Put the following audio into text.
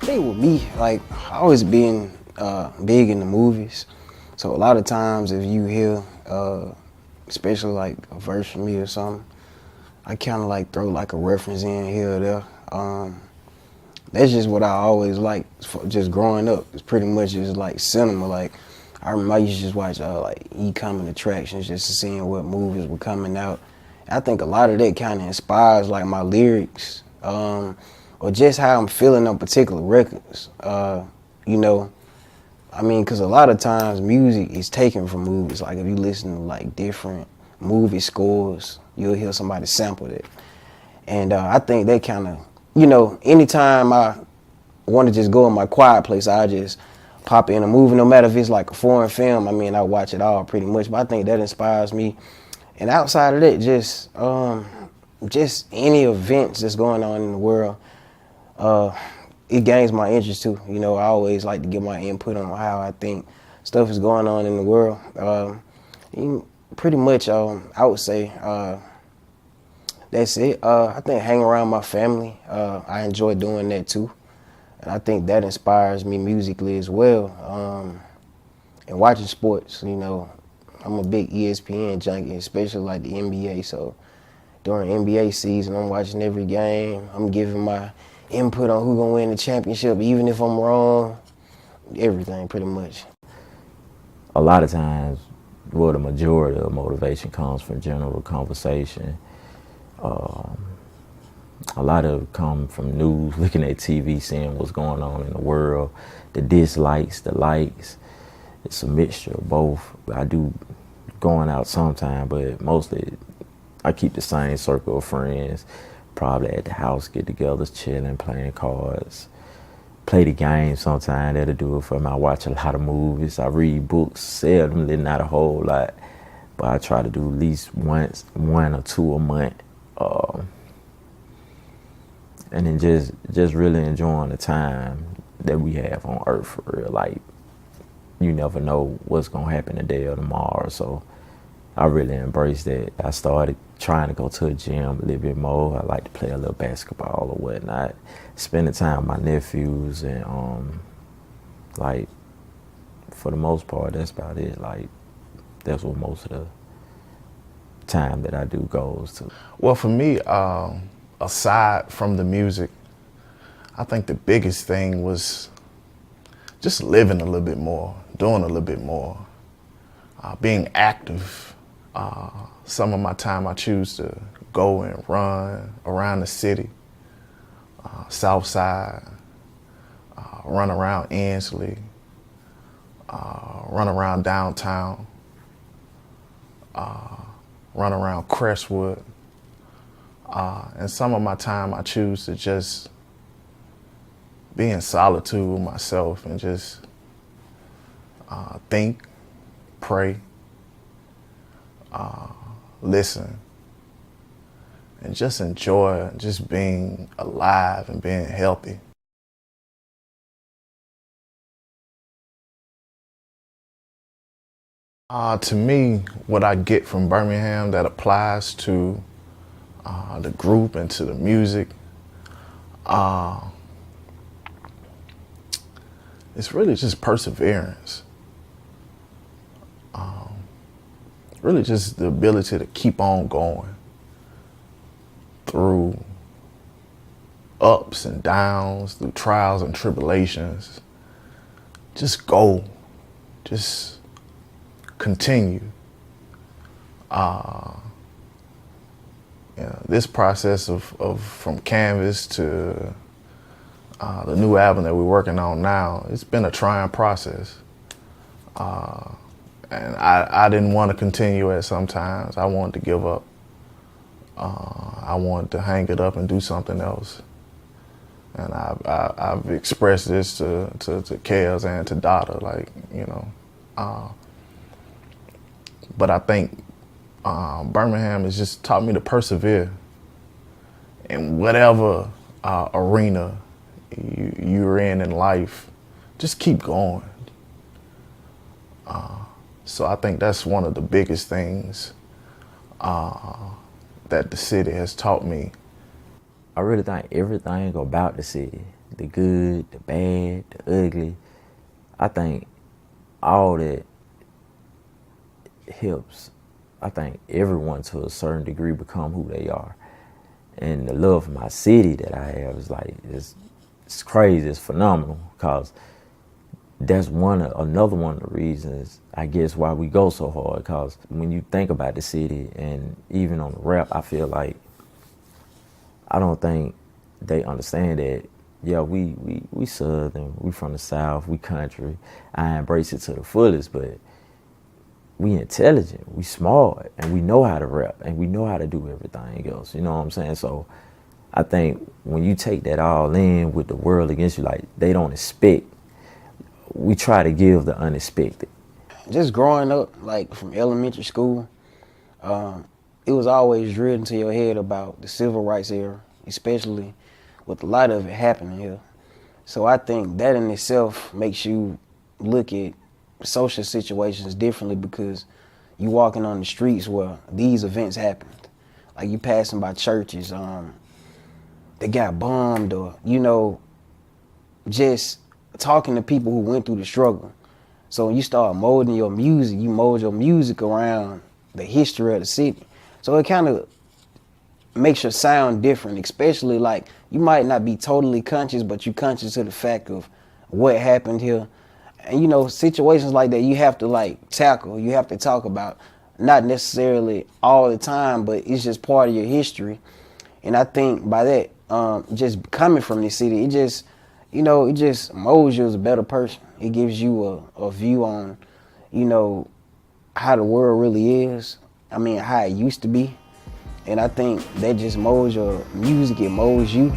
think with me, like, I always been big in the movies. So a lot of times if you hear, especially like a verse from me or something, I kind of like throw like a reference in here or there. That's just what I always liked, just growing up. It's pretty much just like cinema. Like, I remember I used to just watch like e-coming attractions just to seeing what movies were coming out. I think a lot of that kind of inspires like my lyrics, or just how I'm feeling on particular records. You know, I mean, because a lot of times music is taken from movies. Like if you listen to like different movie scores, you'll hear somebody sample it. And I think that kind of, you know, anytime I want to just go in my quiet place, I just pop in a movie, no matter if it's like a foreign film. I mean, I watch it all pretty much, but I think that inspires me. And outside of that, just any events that's going on in the world, it gains my interest too. You know, I always like to give my input on how I think stuff is going on in the world. Pretty much, I would say that's it. I think hanging around my family, I enjoy doing that too. And I think that inspires me musically as well. And watching sports, you know, I'm a big ESPN junkie, especially like the NBA. So during NBA season, I'm watching every game. I'm giving my input on who's gonna win the championship, even if I'm wrong. Everything, pretty much. A lot of times, well, the majority of motivation comes from general conversation. A lot of it comes from news, looking at TV, seeing what's going on in the world, the dislikes, the likes. It's a mixture of both. I do going out sometime, but mostly I keep the same circle of friends, probably at the house, get-togethers, chilling, playing cards, play the game sometime. That'll do it for me. I watch a lot of movies. I read books, seldomly, not a whole lot, but I try to do at least one or two a month. And then just really enjoying the time that we have on Earth for real. Like, you never know what's gonna happen today or tomorrow, so I really embrace that. I started trying to go to a gym a little bit more. I like to play a little basketball or whatnot. Spending time with my nephews, and like, for the most part, that's about it. Like, that's what most of the time that I do goes to. Well, for me, aside from the music, I think the biggest thing was just living a little bit more, doing a little bit more, being active. Some of my time I choose to go and run around the city, South Side, run around Ensley, run around downtown, run around Crestwood. And some of my time I choose to just be in solitude with myself and just think, pray, listen, and just enjoy just being alive and being healthy. To me, what I get from Birmingham that applies to the group and to the music, it's really just perseverance. Really just the ability to keep on going through ups and downs, through trials and tribulations. Just go, just continue. This process of from Canvas to the new album that we're working on now, it's been a trying process. And I didn't want to continue it sometimes. I wanted to give up. I wanted to hang it up and do something else. And I've expressed this to Kels and to Dotta, like, you know. But I think Birmingham has just taught me to persevere in whatever arena you're in life. Just keep going. So I think that's one of the biggest things that the city has taught me. I really think everything about the city the good, the bad, the ugly. I think all that helps, I think, everyone to a certain degree become who they are. And the love for my city that I have is like, it's crazy, it's phenomenal, because that's another one of the reasons, I guess, why we go so hard. Because when you think about the city, and even on the rap, I feel like, I don't think they understand that, yeah, we Southern, we from the South, we country. I embrace it to the fullest, but we intelligent, we smart, and we know how to rap, and we know how to do everything else. You know what I'm saying? So I think when you take that all in with the world against you, like, they don't expect, we try to give the unexpected. Just growing up, like from elementary school, it was always drilled into your head about the civil rights era, especially with a lot of it happening here. So I think that in itself makes you look at social situations differently, because you walking on the streets where these events happened. Like, you passing by churches, they got bombed, or, you know, just talking to people who went through the struggle. So when you start molding your music, you mold your music around the history of the city. So it kind of makes your sound different, especially, like, you might not be totally conscious, but you conscious of the fact of what happened here. And, you know, situations like that you have to, like, tackle, you have to talk about, not necessarily all the time, but it's just part of your history. And I think by that, just coming from this city, it just, you know, it just molds you as a better person. It gives you a view on, you know, how the world really is. I mean, how it used to be. And I think that just molds your music, it molds you.